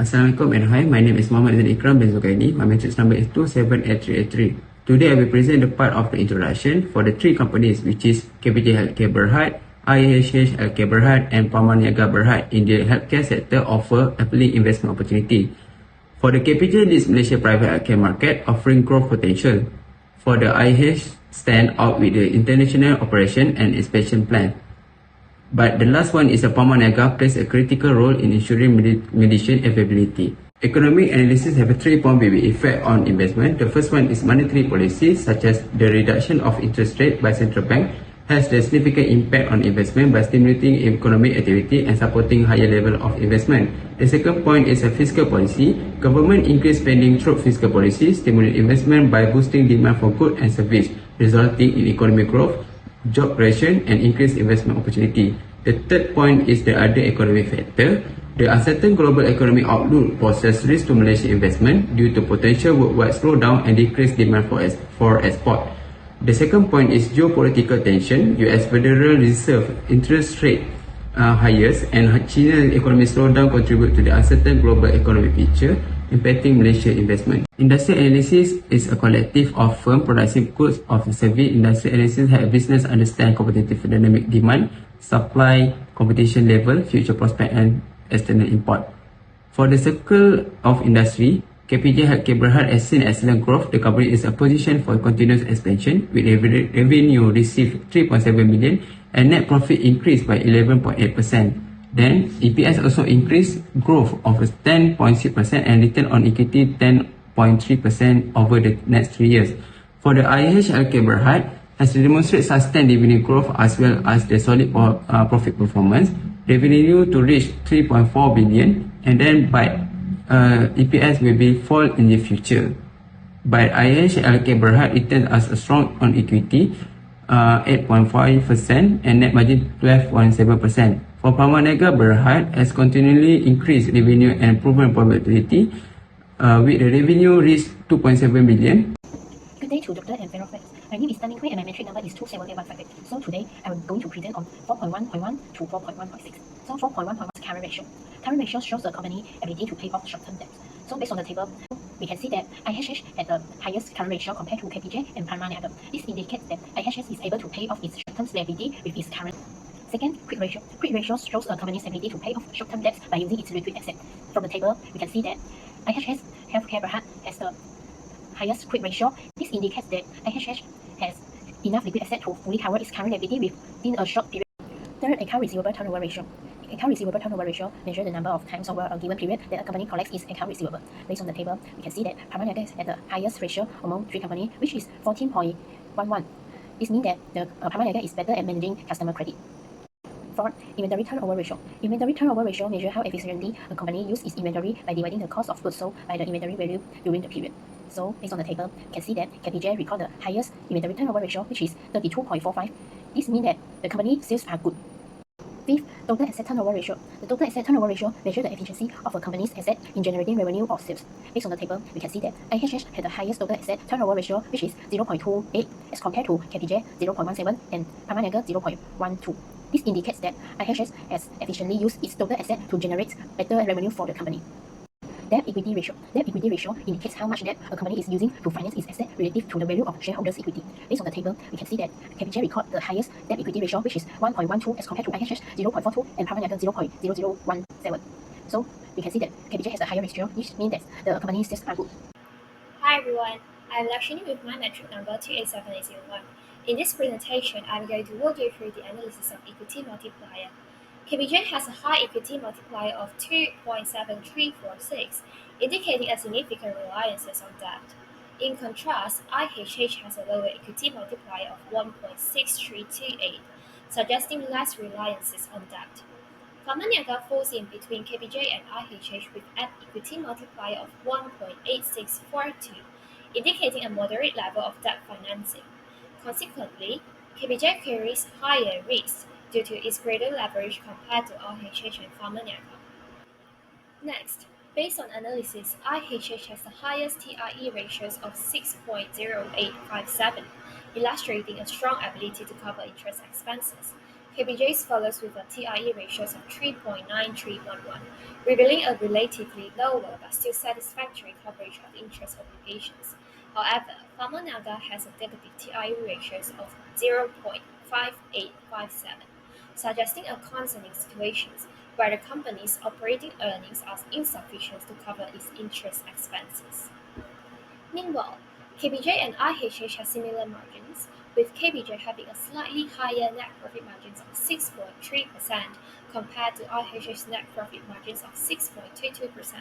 Assalamualaikum and hi, my name is Muhammad Zain Ikram bin Zukaini. My matrix number is 278383. Today I will present the part of the introduction for the three companies which is KPJ Healthcare Berhad, IHH Healthcare Berhad and Pharmaniaga Berhad in the healthcare sector offer appealing investment opportunity. For the KPJ leads Malaysia private healthcare market offering growth potential. For the IHH stand out with the international operation and expansion plan. But the last one is a Pharmaniaga plays a critical role in ensuring medicine availability. Economic analysis have a three-point effect on investment. The first one is monetary policy, such as the reduction of interest rate by central bank has a significant impact on investment by stimulating economic activity and supporting higher level of investment. The second point is a fiscal policy. Government increase spending through fiscal policy, stimulate investment by boosting demand for goods and service, resulting in economic growth, job creation and increased investment opportunity. The third point is the other economic factor. The uncertain global economic outlook poses risk to Malaysian investment due to potential worldwide slowdown and decreased demand for export. The second point is geopolitical tension. US Federal Reserve interest rate hikes and China's economic slowdown contribute to the uncertain global economic picture, impacting Malaysia investment. Industry analysis is a collective of firms producing goods or services. Industry analysis helps business understand competitive dynamic demand, supply, competition level, future prospect and external import. For the circle of industry, KPJ Healthcare Berhad has seen excellent growth. The company is a position for continuous expansion with revenue received 3.7 million and net profit increased by 11.8%. Then EPS also increased growth of 10.6% and return on equity 10.3% over the next 3 years. For the IH Healthcare Berhad has demonstrated sustained revenue growth as well as the solid profit performance. Revenue to reach 3.4 billion and then by EPS will be fall in the future. But IH Healthcare Berhad returns as a strong on equity 8.5% and net margin 12.7%. For Pharmaniaga Berhad has continually increased revenue and proven profitability with the revenue reach 2.7 billion. Good day to Dr. and fellow friends. My name is Tan Ming Hui and my metric number is 27815. So today I am going to present on 4.1.1 to 4.1.6. So 4.1.1 is current ratio. Current ratio shows the company ability to pay off short-term debts. So based on the table, we can see that IHH had the highest current ratio compared to KPJ and Pharmaniaga. This indicates that IHH is able to pay off its short-term liability with its current. Second, quick ratio. Quick ratio shows a company's ability to pay off short-term debts by using its liquid asset. From the table, we can see that IHH Healthcare Berhad has the highest quick ratio. This indicates that IHH has enough liquid asset to fully cover its current liability within a short period. Third, account receivable turnover ratio. Account receivable turnover ratio measures the number of times over a given period that a company collects its account receivable. Based on the table, we can see that Pharmaniaga has the highest ratio among three companies, which is 14.11. This means that the Pharmaniaga is better at managing customer credit. Fourth, inventory turnover ratio. Inventory turnover ratio measures how efficiently a company uses its inventory by dividing the cost of goods sold by the inventory value during the period. So, based on the table, you can see that KPJ recorded the highest inventory turnover ratio, which is 32.45. This means that the company's sales are good. Fifth, total asset turnover ratio. The total asset turnover ratio measures the efficiency of a company's asset in generating revenue or sales. Based on the table, we can see that IHH had the highest total asset turnover ratio, which is 0.28 as compared to KPJ 0.17 and Pharmaniaga 0.12. This indicates that IHH has efficiently used its total asset to generate better revenue for the company. Debt equity ratio. Debt equity ratio indicates how much debt a company is using to finance its asset relative to the value of shareholders' equity. Based on the table, we can see that KPJ recorded the highest debt equity ratio, which is 1.12 as compared to IHH 0.42 and Pharmaniaga 0.0017. So we can see that KPJ has a higher ratio, which means that the company's sales are good. Hi everyone, I'm Lakshini with my metric number 287801. In this presentation, I'm going to walk you through the analysis of equity multiplier. KPJ has a high equity multiplier of 2.7346, indicating a significant reliance on debt. In contrast, IHH has a lower equity multiplier of 1.6328, suggesting less reliance on debt. Pharmaniaga falls in between KPJ and IHH with an equity multiplier of 1.8642, indicating a moderate level of debt financing. Consequently, KPJ carries higher risk due to its greater leverage compared to IHH and Pharmaniaga. Next, based on analysis, IHH has the highest TIE ratios of 6.0857, illustrating a strong ability to cover interest expenses. KBJ's follows with a TIE ratios of 3.9311, revealing a relatively lower but still satisfactory coverage of interest obligations. However, Pharmaniaga has a negative TIE ratios of 0.5857, suggesting a concerning situation where the company's operating earnings are insufficient to cover its interest expenses. Meanwhile, KBJ and IHH have similar margins, with KBJ having a slightly higher net profit margins of 6.3% compared to IHH's net profit margins of 6.22%.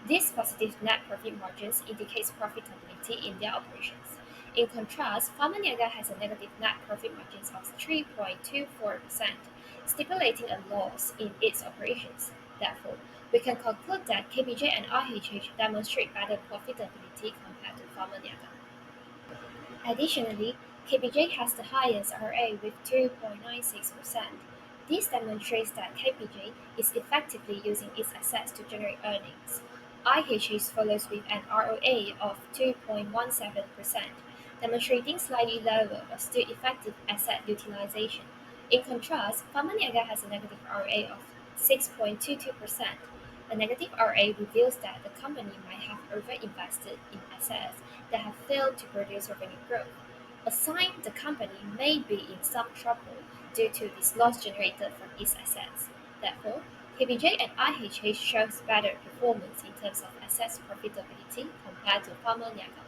These positive net profit margins indicates profitability in their operations. In contrast, Pharmaniaga has a negative net profit margins of 3.24%, stipulating a loss in its operations. Therefore, we can conclude that KBJ and IHH demonstrate better profitability compared to Pharmaniaga. Additionally, KBJ has the highest RA with 2.96%. This demonstrates that KBJ is effectively using its assets to generate earnings. IHH follows with an ROA of 2.17%, demonstrating slightly lower but still effective asset utilization. In contrast, Pharmaniaga has a negative RA of 6.22%. The negative RA reveals that the company might have overinvested in assets that have failed to produce revenue growth, a sign the company may be in some trouble due to this loss generated from its assets. Therefore, KBJ and IHH shows better performance in terms of assets profitability compared to Pharmaniaga.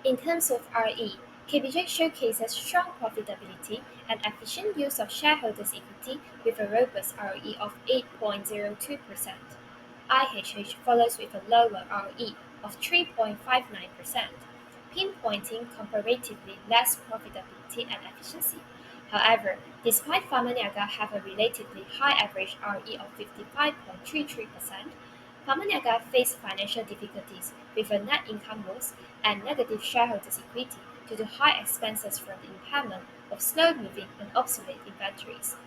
In terms of RE, KBJ showcases strong profitability and efficient use of shareholders' equity with a robust ROE of 8.02%. IHH follows with a lower ROE of 3.59%, pinpointing comparatively less profitability and efficiency. However, despite Pharmaniaga have a relatively high average ROE of 55.33%, Pharmaniaga faced financial difficulties with a net income loss and negative shareholders' equity due to high expenses from the impairment of slow-moving and obsolete inventories.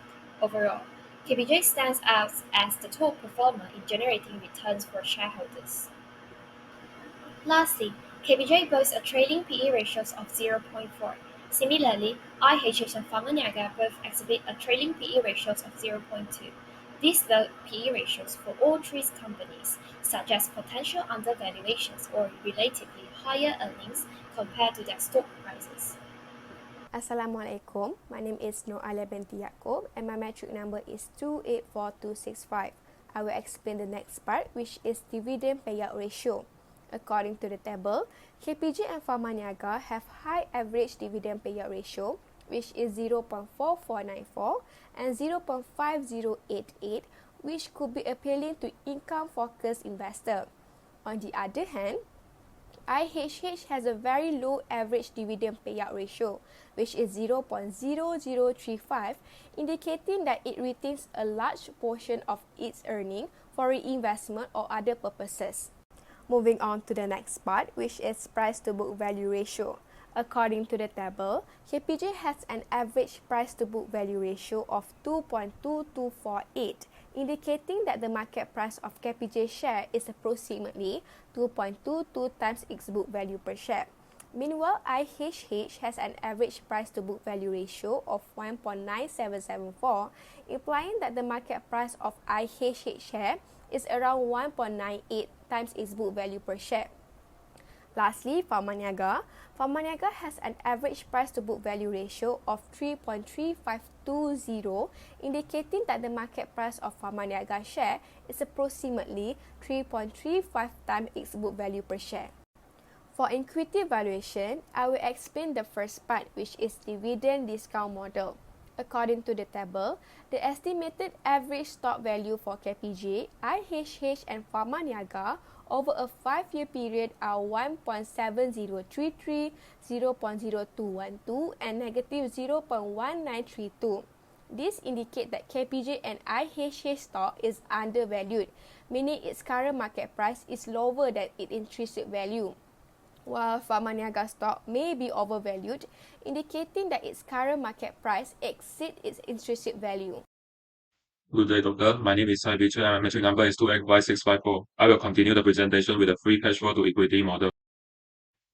Overall, KBJ stands out as the top performer in generating returns for shareholders. Lastly, KBJ boasts a trailing PE ratios of 0.4. Similarly, IHH and Pharmaniaga both exhibit a trailing PE ratios of 0.2. These low PE ratios for all three companies suggest potential undervaluations or relatively higher earnings compared to their stock prices. Assalamualaikum. My name is Nur Alia binti Yaakob and my metric number is 284265. I will explain the next part, which is dividend payout ratio. According to the table, KPJ and Pharmaniaga have high average dividend payout ratio, which is 0.4494 and 0.5088, which could be appealing to income-focused investor. On the other hand, IHH has a very low average dividend payout ratio, which is 0.0035, indicating that it retains a large portion of its earning for reinvestment or other purposes. Moving on to the next part, which is price to book value ratio. According to the table, KPJ has an average price to book value ratio of 2.2248, indicating that the market price of KPJ share is approximately 2.22 times its book value per share. Meanwhile, IHH has an average price to book value ratio of 1.9774, implying that the market price of IHH share is around 1.98 times its book value per share. Lastly, Pharmaniaga has an average price to book value ratio of 3.3520, indicating that the market price of Pharmaniaga share is approximately 3.35 times its book value per share. For equity valuation, I will explain the first part, which is dividend discount model. According to the table, the estimated average stock value for KPJ, IHH and Pharmaniaga over a 5-year period are 1.7033, 0.0212 and negative 0.1932. This indicates that KPJ and IHH stock is undervalued, meaning its current market price is lower than its intrinsic value, while Pharmaniaga stock may be overvalued, indicating that its current market price exceeds its intrinsic value. Good day, Doctor. My name is Sai Bichu and my metric number is 2XY654. I will continue the presentation with a free cash flow to equity model.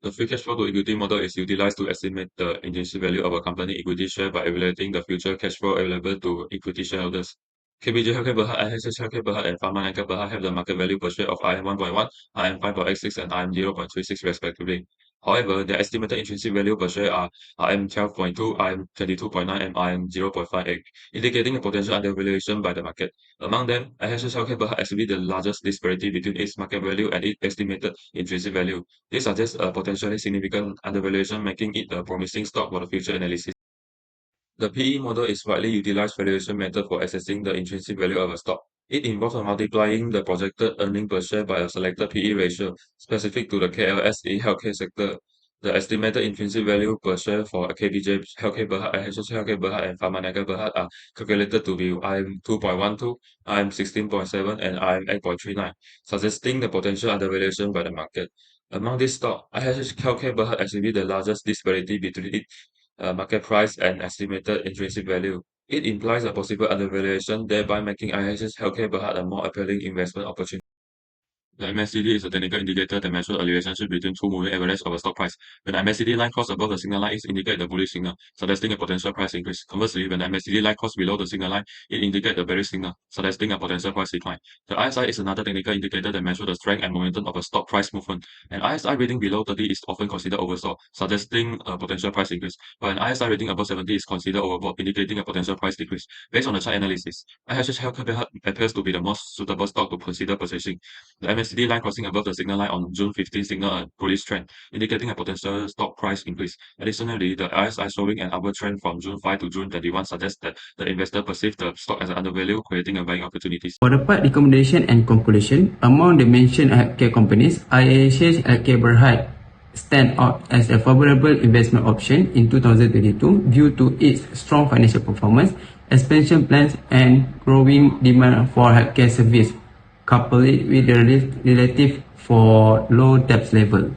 The free cash flow to equity model is utilized to estimate the intrinsic value of a company equity share by evaluating the future cash flow available to equity shareholders. KBJ Healthcare Berhad, IHH Healthcare Berhad, and Pharmaniaga Berhad have the market value per share of IM 1.1, IM 5.86, and IM 0.36 respectively. However, their estimated intrinsic value per share are IM 12.2, IM 22.9, and IM 0.58, indicating a potential undervaluation by the market. Among them, IHH Healthcare Berhad exhibits the largest disparity between its market value and its estimated intrinsic value. This suggests a potentially significant undervaluation, making it a promising stock for the future analysis. The PE model is widely utilized valuation method for assessing the intrinsic value of a stock. It involves multiplying the projected earning per share by a selected PE ratio specific to the KLSA healthcare sector. The estimated intrinsic value per share for KBJ Healthcare Berhad, IHH Healthcare Berhad, and Pharmaniaga Berhad are calculated to be IM 2.12, IM 16.7, and IM 8.39, suggesting the potential undervaluation by the market. Among these stocks, IHH Healthcare Berhad exhibits the largest disparity between its market price and estimated intrinsic value. It implies a possible undervaluation, thereby making IHS Healthcare Berhad a more appealing investment opportunity. The MACD is a technical indicator that measures a relationship between two moving averages of a stock price. When the MACD line crosses above the signal line, it indicates the bullish signal, suggesting a potential price increase. Conversely, when the MACD line crosses below the signal line, it indicates the bearish signal, suggesting a potential price decline. The RSI is another technical indicator that measures the strength and momentum of a stock price movement. An RSI reading below 30 is often considered oversold, suggesting a potential price increase, while an RSI rating above 70 is considered overbought, indicating a potential price decrease. Based on the chart analysis, IHS Healthcare Berhad appears to be the most suitable stock to consider purchasing. The MACD line crossing above the signal line on June 15 signaled a bullish trend, indicating a potential stock price increase. Additionally, the RSI showing an upward trend from June 5 to June 21 suggests that the investor perceived the stock as undervalued, creating a buying opportunities. For the part recommendation and conclusion, among the mentioned healthcare companies, IHH Healthcare Berhad stand out as a favorable investment option in 2022 due to its strong financial performance, expansion plans, and growing demand for healthcare service, coupled with the relative for low debt level.